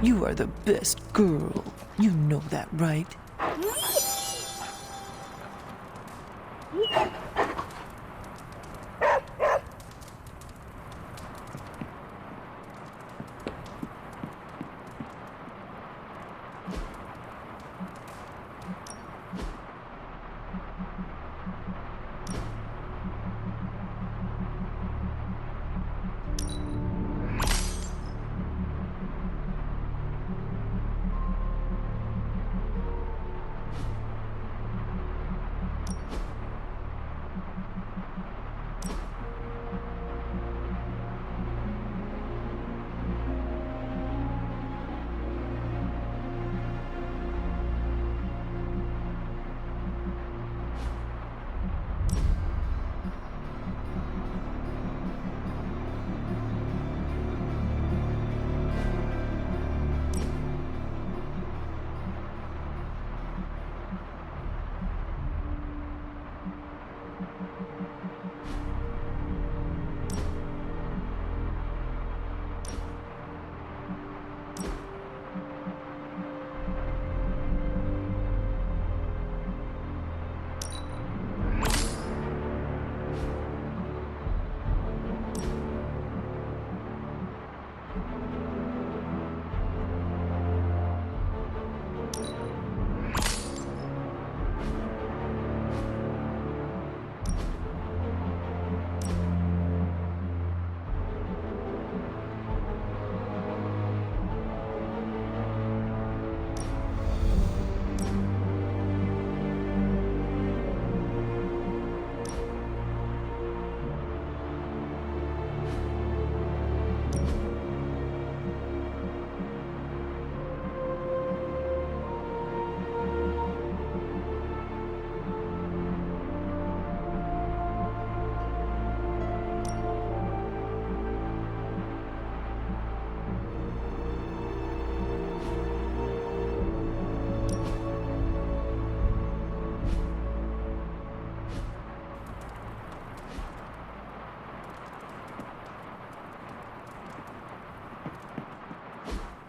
You are the best girl. You know that, right?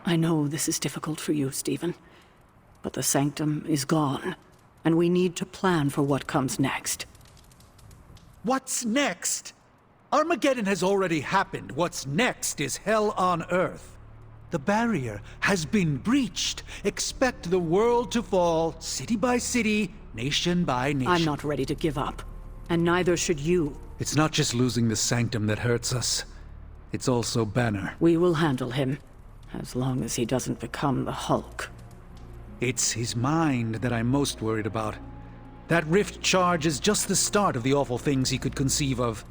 I know this is difficult for you, Stephen, but the Sanctum is gone, and we need to plan for what comes next. What's next? Armageddon has already happened. What's next is hell on Earth. The barrier has been breached. Expect the world to fall, city by city, nation by nation. I'm not ready to give up, and neither should you. It's not just losing the Sanctum that hurts us. It's also Banner. We will handle him, as long as he doesn't become the Hulk. It's his mind that I'm most worried about. That rift charge is just the start of the awful things he could conceive of.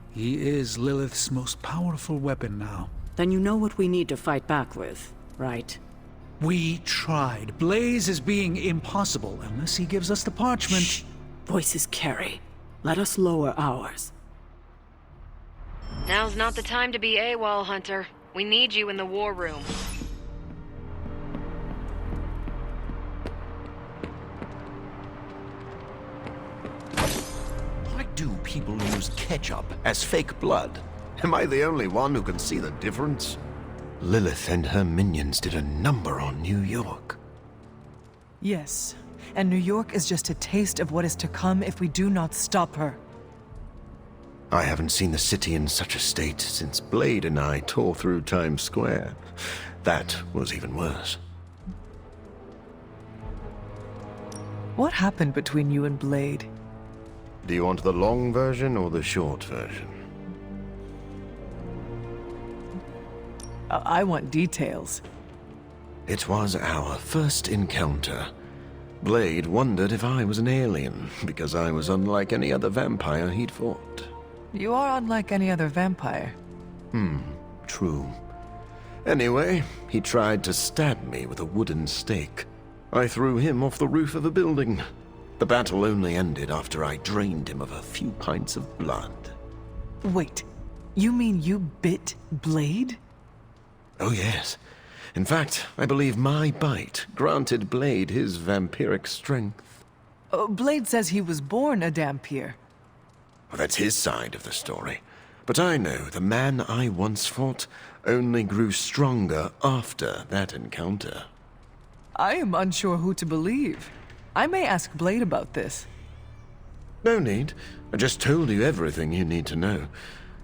He is Lilith's most powerful weapon now. Then you know what we need to fight back with, right? We tried. Blaze is being impossible unless he gives us the parchment. Shh. Voices carry. Let us lower ours. Now's not the time to be AWOL, Hunter. We need you in the war room. Why do people use ketchup as fake blood? Am I the only one who can see the difference? Lilith and her minions did a number on New York. Yes, and New York is just a taste of what is to come if we do not stop her. I haven't seen the city in such a state since Blade and I tore through Times Square. That was even worse. What happened between you and Blade? Do you want the long version or the short version? I want details. It was our first encounter. Blade wondered if I was an alien, because I was unlike any other vampire he'd fought. You are unlike any other vampire. True. Anyway, he tried to stab me with a wooden stake. I threw him off the roof of a building. The battle only ended after I drained him of a few pints of blood. Wait, you mean you bit Blade? Oh yes. In fact, I believe my bite granted Blade his vampiric strength. Blade says he was born a Dhampir. Well, that's his side of the story. But I know the man I once fought only grew stronger after that encounter. I am unsure who to believe. I may ask Blade about this. No need. I just told you everything you need to know.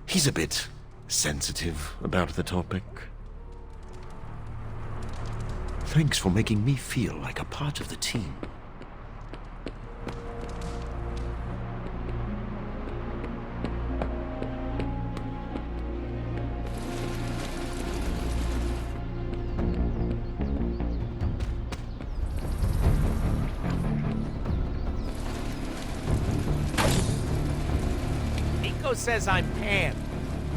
He's a bit sensitive about the topic. Thanks for making me feel like a part of the team. Nico says I'm Pan.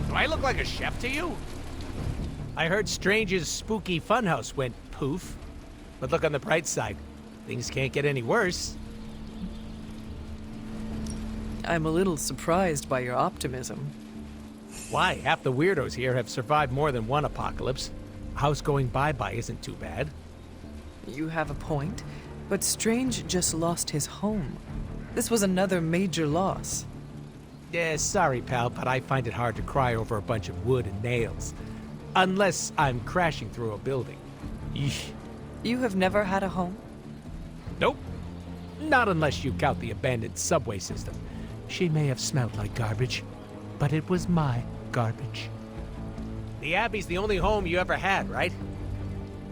Do I look like a chef to you? I heard Strange's spooky funhouse went poof. But look on the bright side. Things can't get any worse. I'm a little surprised by your optimism. Why? Half the weirdos here have survived more than one apocalypse. A house going bye-bye isn't too bad. You have a point, but Strange just lost his home. This was another major loss. Yeah, sorry, pal, but I find it hard to cry over a bunch of wood and nails. Unless I'm crashing through a building. Yeesh. You have never had a home? Nope. Not unless you count the abandoned subway system. She may have smelled like garbage, but it was my garbage. The Abbey's the only home you ever had, right?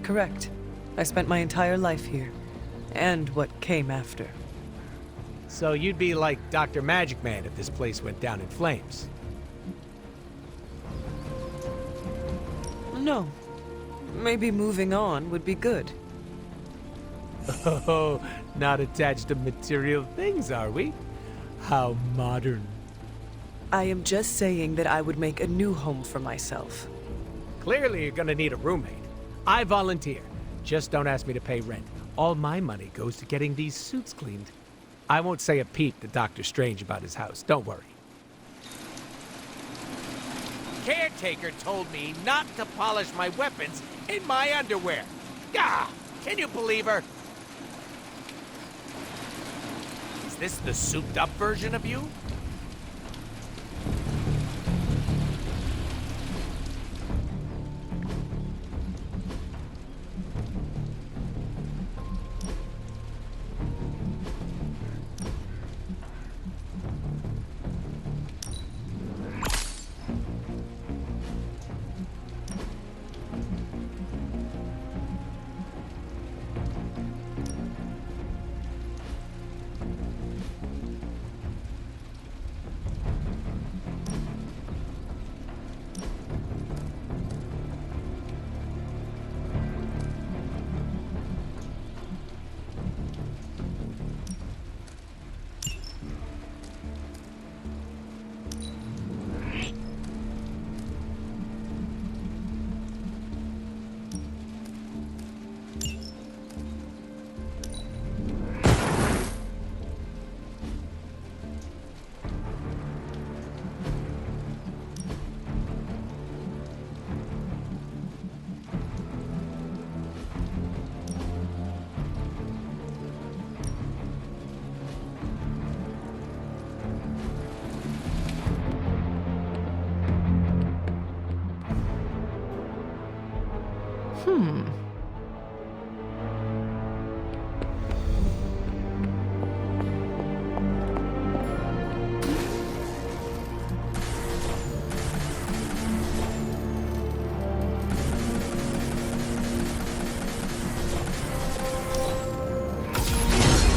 Correct. I spent my entire life here, and what came after. So you'd be like Dr. Magic Man if this place went down in flames. No. Maybe moving on would be good. Oh, not attached to material things, are we? How modern. I am just saying that I would make a new home for myself. Clearly you're gonna need a roommate. I volunteer. Just don't ask me to pay rent. All my money goes to getting these suits cleaned. I won't say a peep to Dr. Strange about his house, don't worry. Caretaker told me not to polish my weapons in my underwear. Gah! Can you believe her? Is this the souped-up version of you?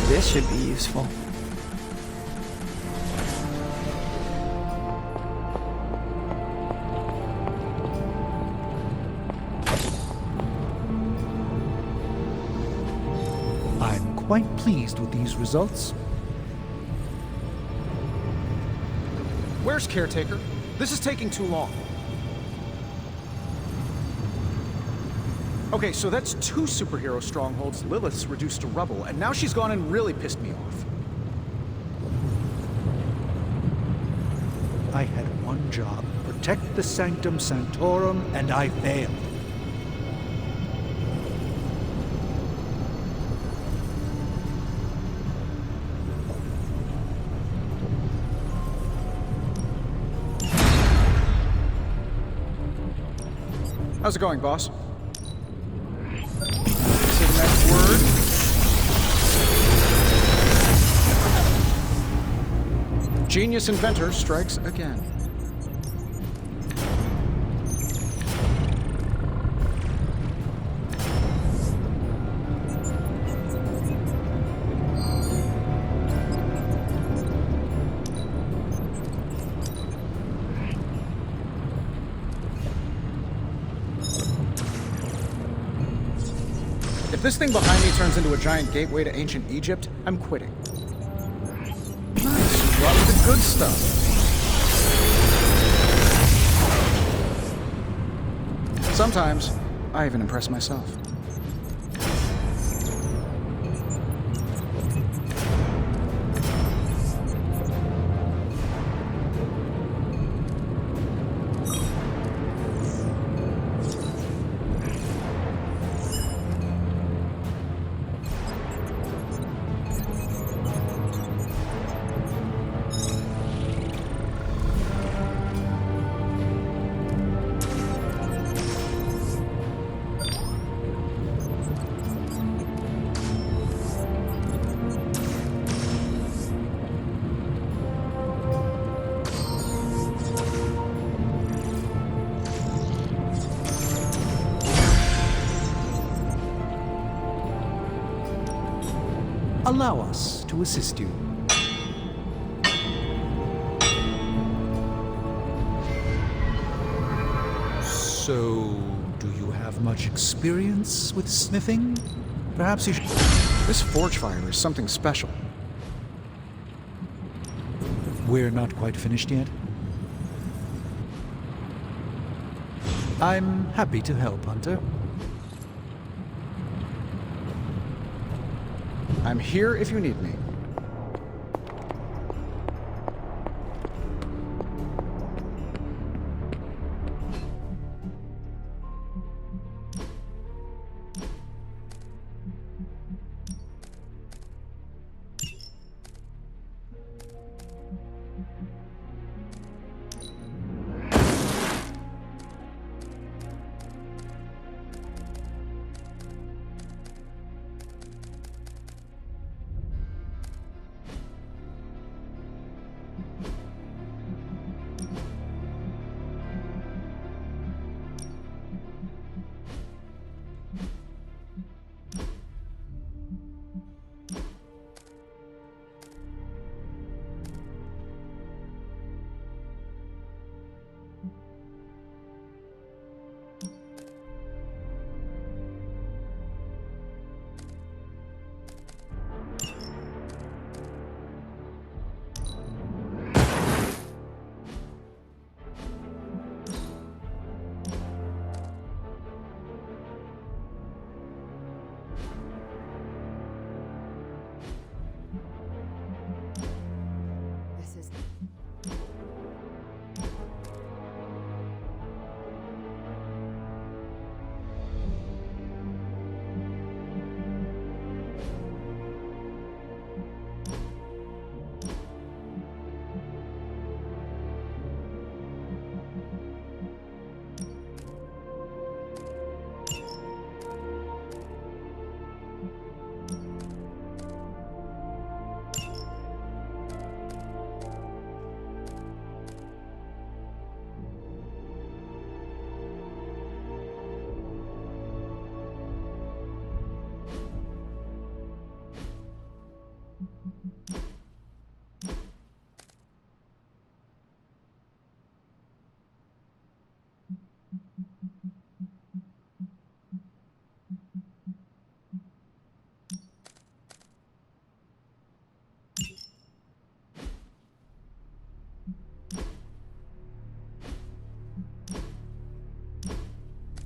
This should be useful. I'm quite pleased with these results. Where's Caretaker? This is taking too long. Okay, so that's 2 superhero strongholds Lilith's reduced to rubble, and now she's gone and really pissed me off. I had one job, protect the Sanctum Sanctorum, and I failed. How's it going, boss? Say the next word. Genius inventor strikes again. If this thing behind me turns into a giant gateway to ancient Egypt, I'm quitting. Nice, you brought me the good stuff. Sometimes, I even impress myself. Allow us to assist you. So, do you have much experience with smithing? Perhaps you should... This forge fire is something special. We're not quite finished yet. I'm happy to help, Hunter. I'm here if you need me.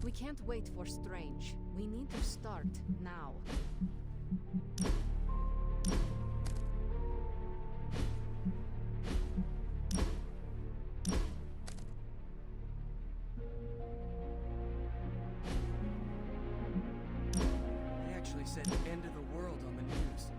We can't wait for Strange. We need to start now. They actually said end of the world on the news.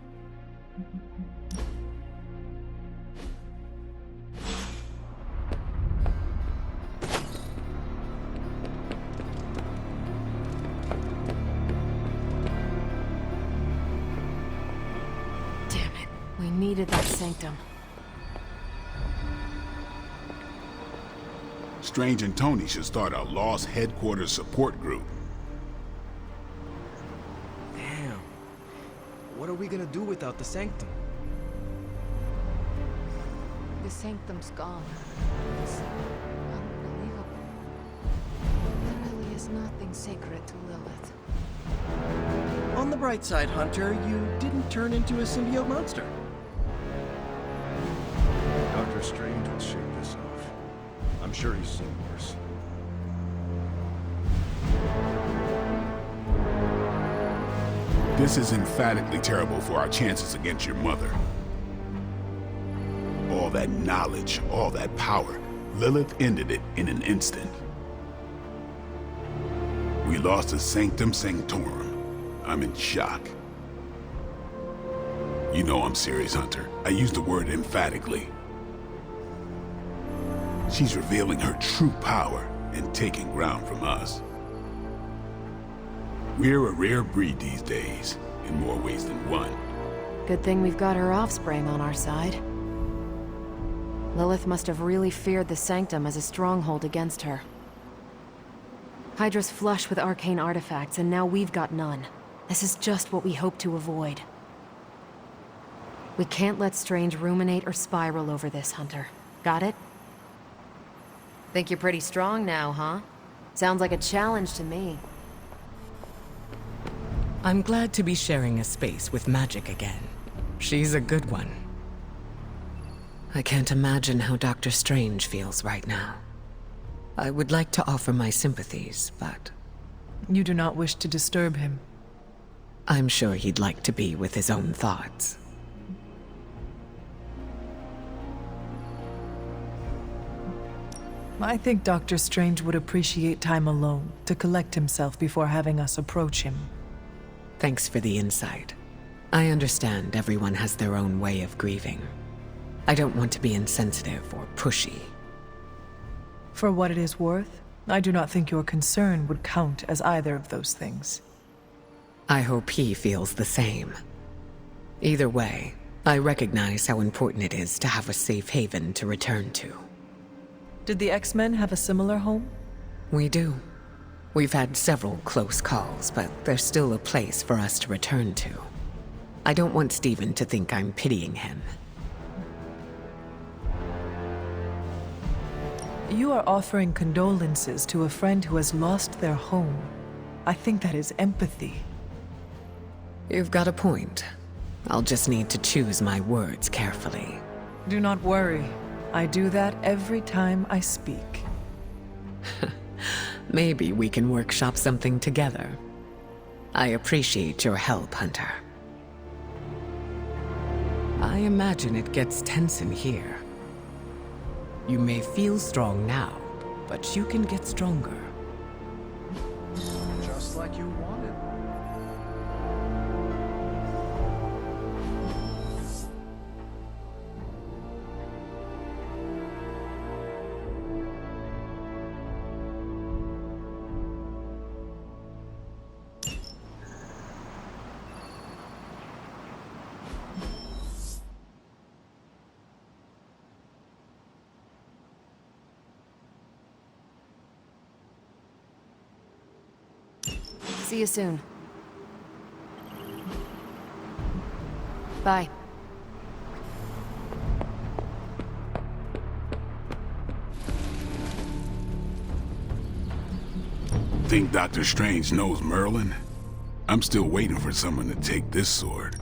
needed that sanctum. Strange and Tony should start a Lost Headquarters support group. Damn. What are we gonna do without the sanctum? The sanctum's gone. It's unbelievable. There really is nothing sacred to Lilith. On the bright side, Hunter, you didn't turn into a symbiote monster. Dr. Strange will shake this off. I'm sure he's seen worse. This is emphatically terrible for our chances against your mother. All that knowledge, all that power, Lilith ended it in an instant. We lost the Sanctum Sanctorum. I'm in shock. You know I'm serious, Hunter. I used the word emphatically. She's revealing her true power and taking ground from us. We're a rare breed these days, in more ways than one. Good thing we've got her offspring on our side. Lilith must have really feared the sanctum as a stronghold against her. Hydra's flush with arcane artifacts, and now we've got none. This is just what we hope to avoid. We can't let Strange ruminate or spiral over this, Hunter. Got it? Think you're pretty strong now, huh? Sounds like a challenge to me. I'm glad to be sharing a space with magic again. She's a good one. I can't imagine how Dr. Strange feels right now. I would like to offer my sympathies, but You do not wish to disturb him. I'm sure he'd like to be with his own thoughts. I think Dr. Strange would appreciate time alone to collect himself before having us approach him. Thanks for the insight. I understand everyone has their own way of grieving. I don't want to be insensitive or pushy. For what it is worth, I do not think your concern would count as either of those things. I hope he feels the same. Either way, I recognize how important it is to have a safe haven to return to. Did the X-Men have a similar home? We do. We've had several close calls, but there's still a place for us to return to. I don't want Steven to think I'm pitying him. You are offering condolences to a friend who has lost their home. I think that is empathy. You've got a point. I'll just need to choose my words carefully. Do not worry. I do that every time I speak. Maybe we can workshop something together. I appreciate your help, Hunter. I imagine it gets tense in here. You may feel strong now, but you can get stronger. Just like you wanted. See you soon. Bye. Think Dr. Strange knows Merlin? I'm still waiting for someone to take this sword.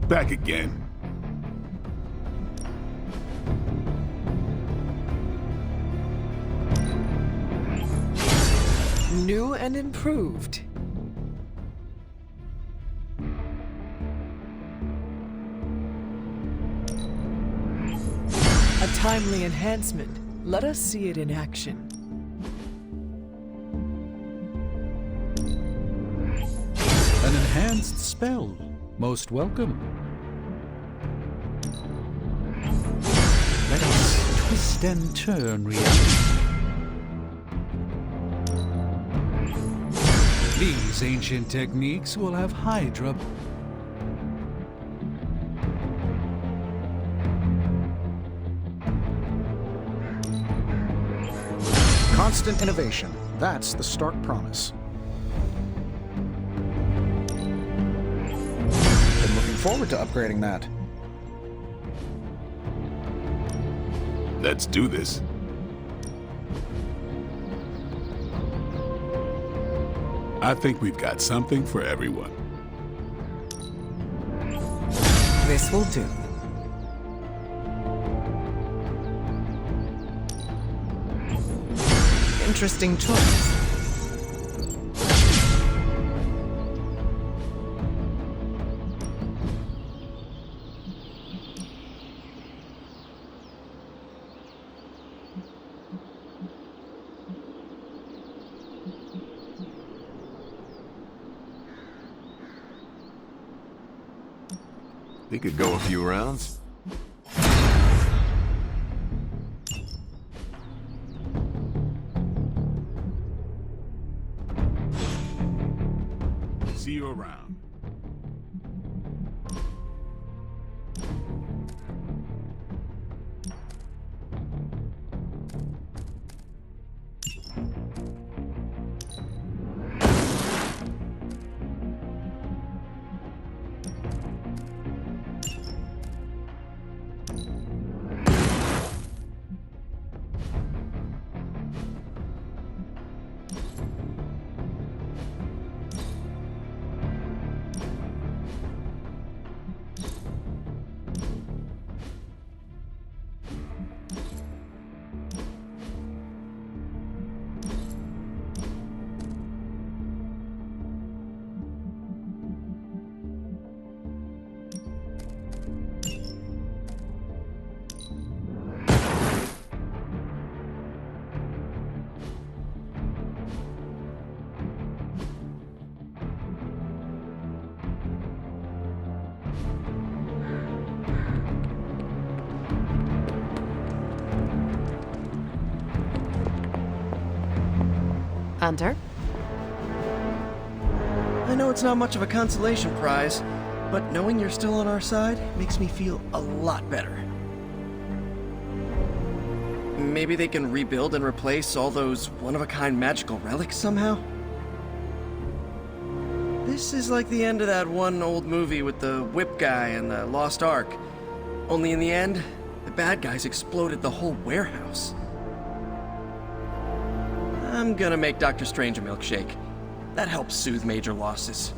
Back again. New and improved. A timely enhancement. Let us see it in action. An enhanced spell. Most welcome. twist and turn reality. These ancient techniques will have Hydra. Constant innovation. That's the stark promise. Been looking forward to upgrading that. Let's do this. I think we've got something for everyone. This will do. Interesting choice. He could go a few rounds. See you around. Hunter? I know it's not much of a consolation prize, but knowing you're still on our side makes me feel a lot better. Maybe they can rebuild and replace all those one-of-a-kind magical relics somehow? This is like the end of that one old movie with the whip guy and the lost ark. Only in the end, the bad guys exploded the whole warehouse. I'm gonna make Dr. Strange a milkshake. That helps soothe major losses.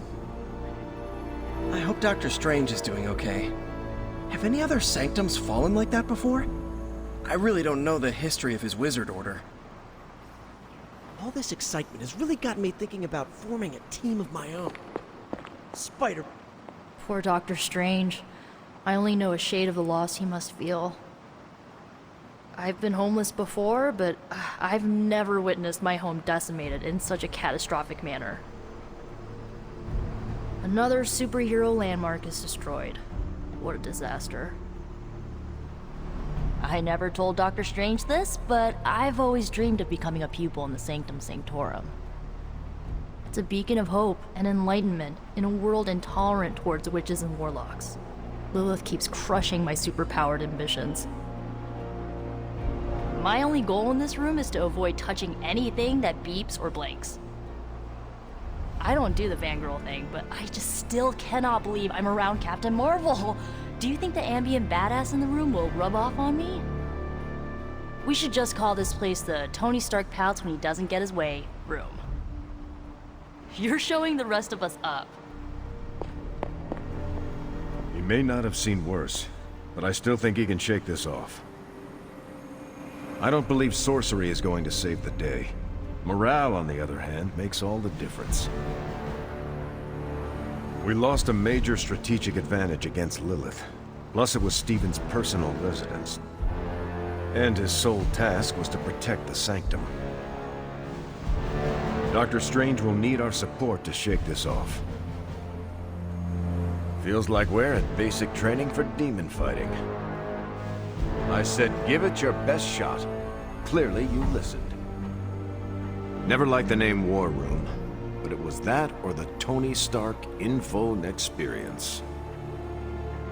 I hope Dr. Strange is doing okay. Have any other sanctums fallen like that before? I really don't know the history of his wizard order. All this excitement has really gotten me thinking about forming a team of my own. Spider... Poor Dr. Strange. I only know a shade of the loss he must feel. I've been homeless before, but I've never witnessed my home decimated in such a catastrophic manner. Another superhero landmark is destroyed. What a disaster. I never told Dr. Strange this, but I've always dreamed of becoming a pupil in the Sanctum Sanctorum. It's a beacon of hope and enlightenment in a world intolerant towards witches and warlocks. Lilith keeps crushing my superpowered ambitions. My only goal in this room is to avoid touching anything that beeps or blinks. I don't do the fangirl thing, but I just still cannot believe I'm around Captain Marvel. Do you think the ambient badass in the room will rub off on me? We should just call this place the Tony Stark pouts when he doesn't get his way room. You're showing the rest of us up. He may not have seen worse, but I still think he can shake this off. I don't believe sorcery is going to save the day. Morale, on the other hand, makes all the difference. We lost a major strategic advantage against Lilith. Plus it was Stephen's personal residence. And his sole task was to protect the Sanctum. Dr. Strange will need our support to shake this off. Feels like we're at basic training for demon fighting. I said give it your best shot. Clearly you listened. Never liked the name War Room, but it was that or the Tony Stark info experience.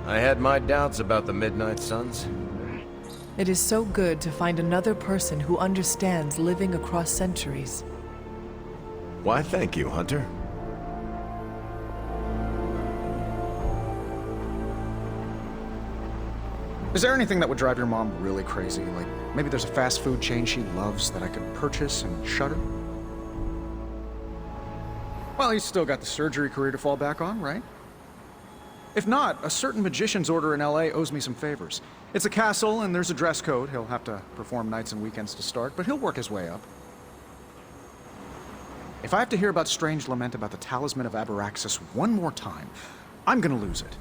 I had my doubts about the Midnight Suns. It is so good to find another person who understands living across centuries. Why, thank you, Hunter. Is there anything that would drive your mom really crazy? Like, maybe there's a fast food chain she loves that I could purchase and shudder? Well, he's still got the surgery career to fall back on, right? If not, a certain magician's order in LA owes me some favors. It's a castle, and there's a dress code. He'll have to perform nights and weekends to start, but he'll work his way up. If I have to hear about Strange lament about the Talisman of Abaraxis one more time, I'm gonna lose it.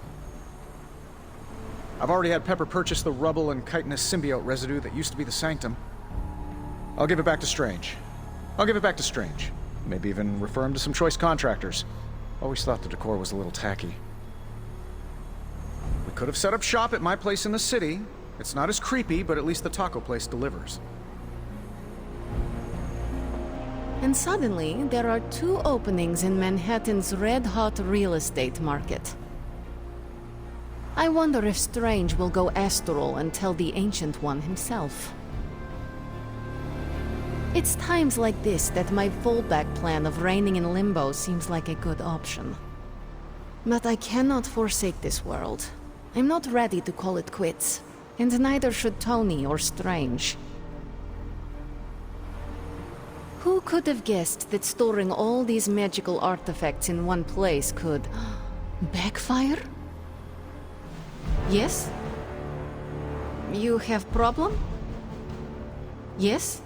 I've already had Pepper purchase the rubble and chitinous symbiote residue that used to be the Sanctum. I'll give it back to Strange. Maybe even refer him to some choice contractors. Always thought the decor was a little tacky. We could have set up shop at my place in the city. It's not as creepy, but at least the taco place delivers. And suddenly, there are 2 openings in Manhattan's red-hot real estate market. I wonder if Strange will go astral and tell the Ancient One himself. It's times like this that my fallback plan of reigning in limbo seems like a good option. But I cannot forsake this world. I'm not ready to call it quits, and neither should Tony or Strange. Who could have guessed that storing all these magical artifacts in one place could backfire? Yes? You have problem? Yes?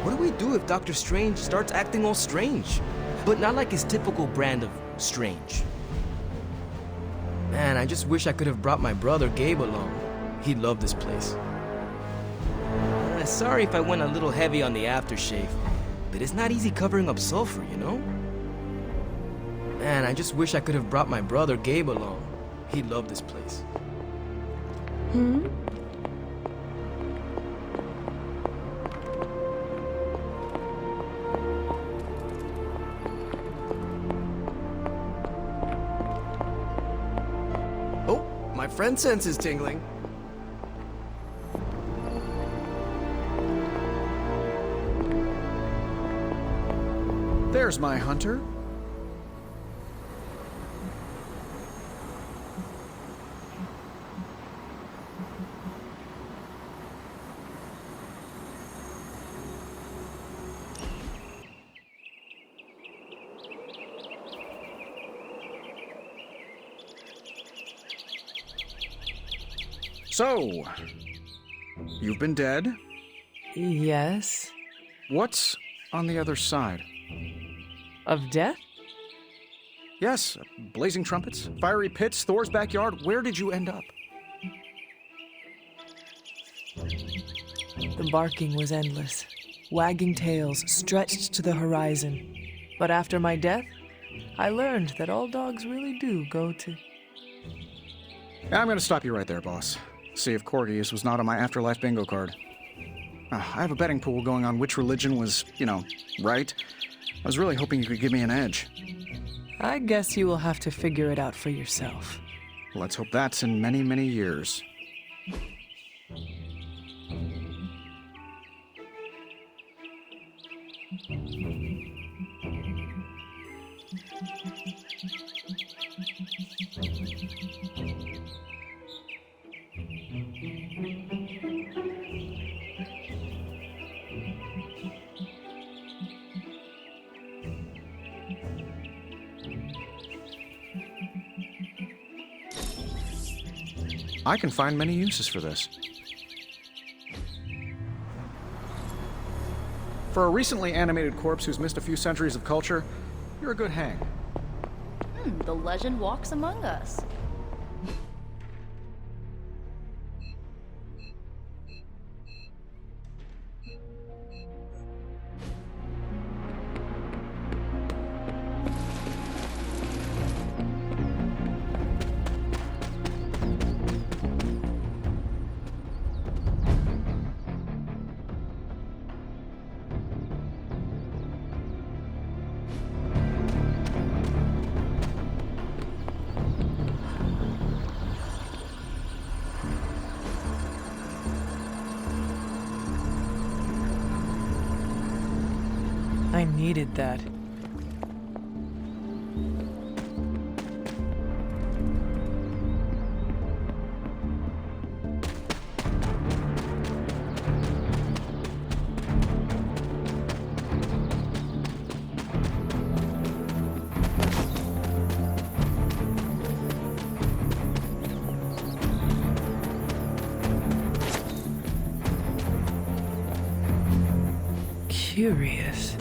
What do we do if Dr. Strange starts acting all strange? But not like his typical brand of strange. Man, I just wish I could have brought my brother Gabe along. He'd love this place. Sorry if I went a little heavy on the aftershave, but it's not easy covering up sulfur, you know? Man, I just wish I could have brought my brother Gabe along. He'd love this place. Oh, my friend sense is tingling. There's my hunter. So, you've been dead? Yes. What's on the other side? Of death? Yes, blazing trumpets, fiery pits, Thor's backyard. Where did you end up? The barking was endless. Wagging tails stretched to the horizon. But after my death, I learned that all dogs really do go to... I'm gonna stop you right there, boss. See if Corgius was not on my afterlife bingo card. I have a betting pool going on which religion was, right. I was really hoping you could give me an edge. I guess you will have to figure it out for yourself. Let's hope that's in many, many years. I can find many uses for this. For a recently animated corpse who's missed a few centuries of culture, you're a good hang. The legend walks among us. I needed that. Curious.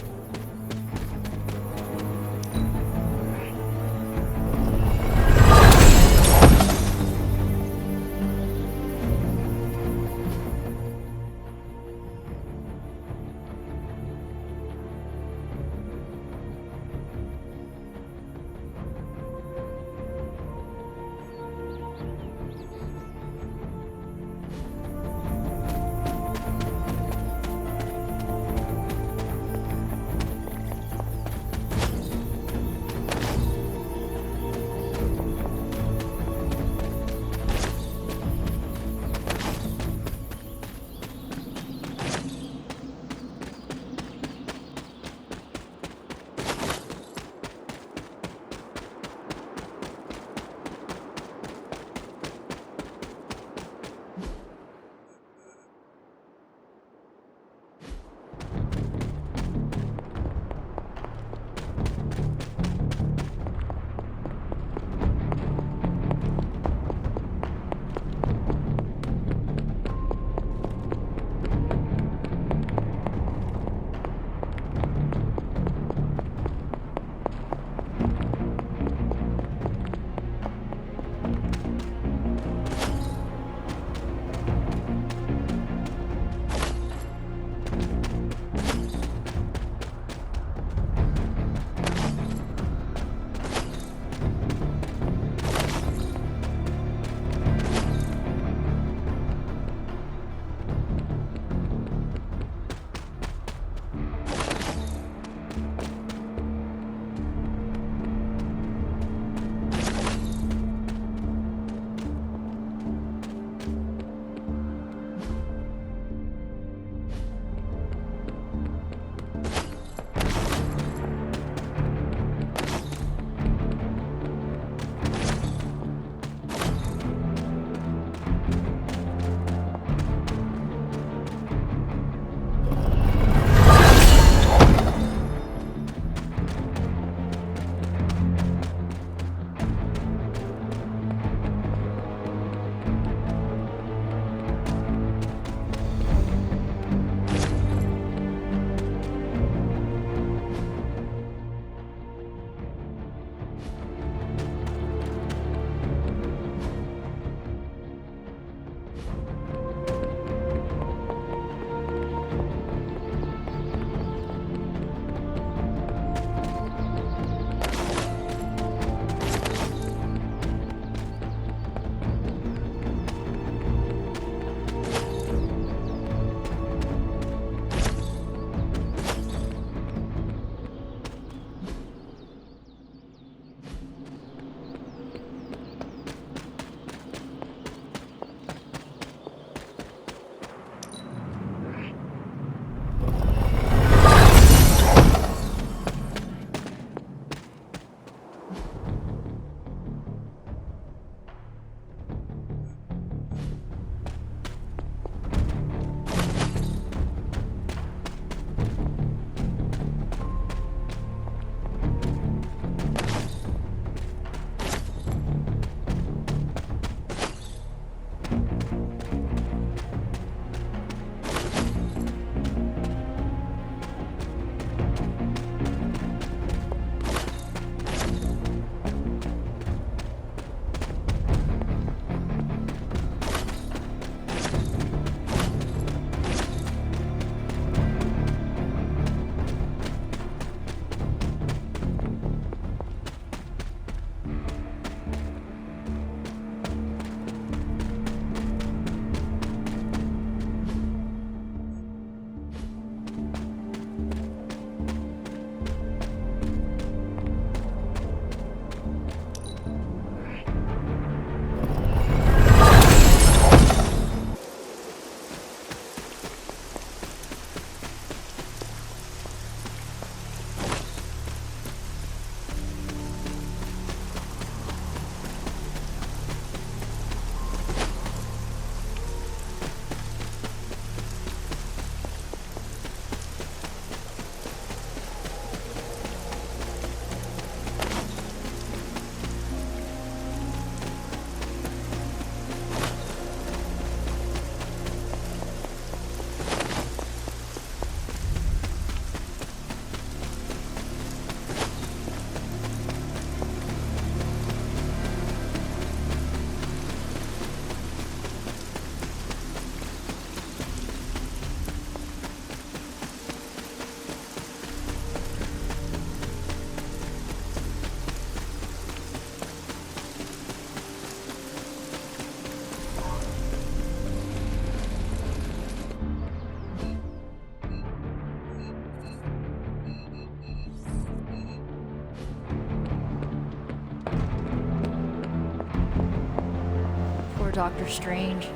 Doctor Strange.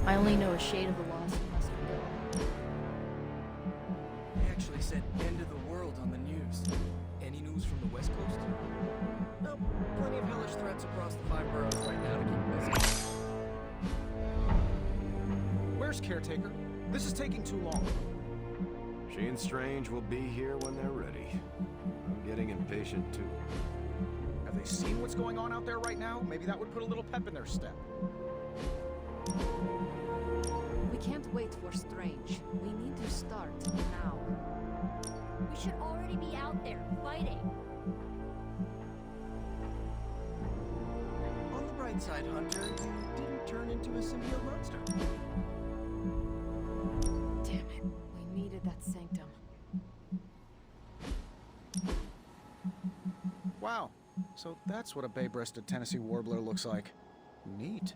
I only know a shade of the lost hospital. They actually said end of the world on the news. Any news from the West Coast? Nope. Plenty of hellish threats across the 5 boroughs right now to keep busy. Where's Caretaker? This is taking too long. She and Strange will be here when they're ready. I'm getting impatient too. Have they seen what's going on out there right now? Maybe that would put a little pep in their step. We can't wait for Strange. We need to start now. We should already be out there, fighting. On the bright side, Hunter, you didn't turn into a symbiote monster. Damn it. We needed that sanctum. Wow. So that's what a bay-breasted Tennessee warbler looks like. Neat.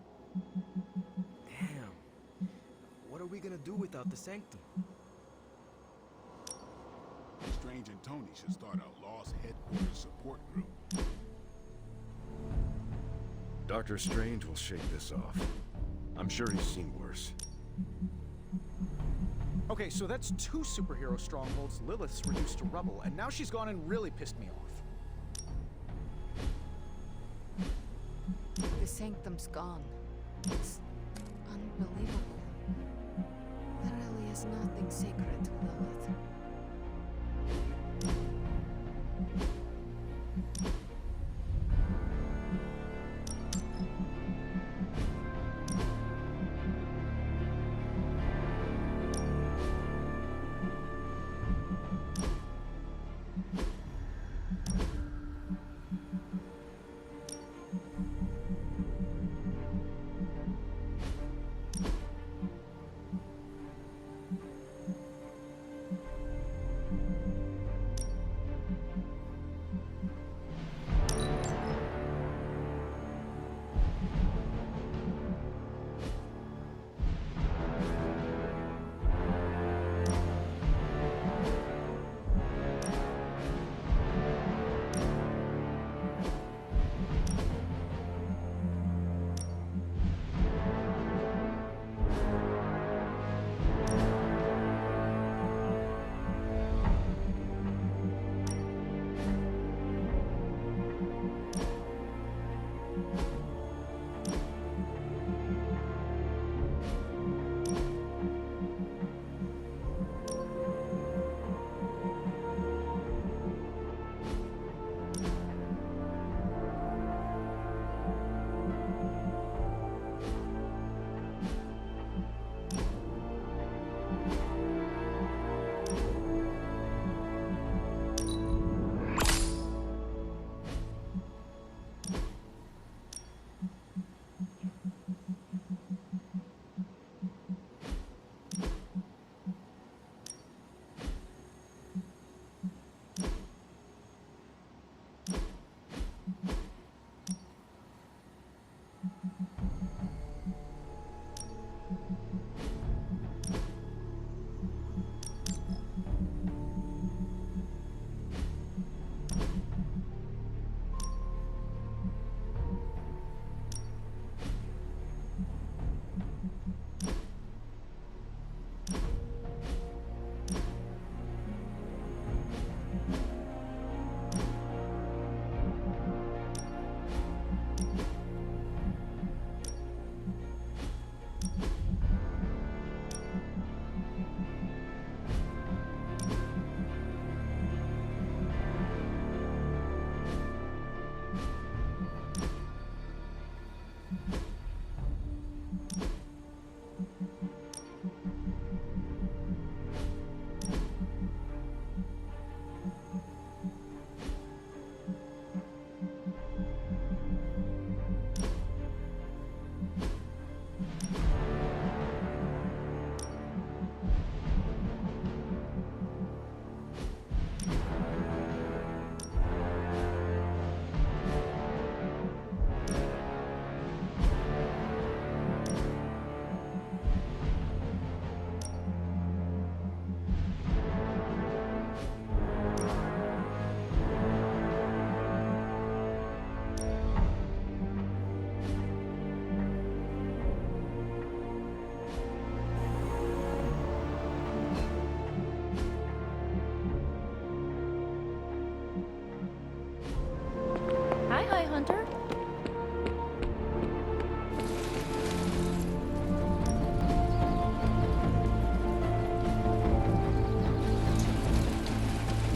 Damn. What are we gonna do without the Sanctum? Strange and Tony should start a Lost Headquarters support group. Doctor Strange will shake this off. I'm sure he's seen worse. Okay, so that's 2 superhero strongholds Lilith's reduced to rubble, and now she's gone and really pissed me off. The sanctum's gone. It's unbelievable. There really is nothing sacred to Lilith.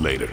Later.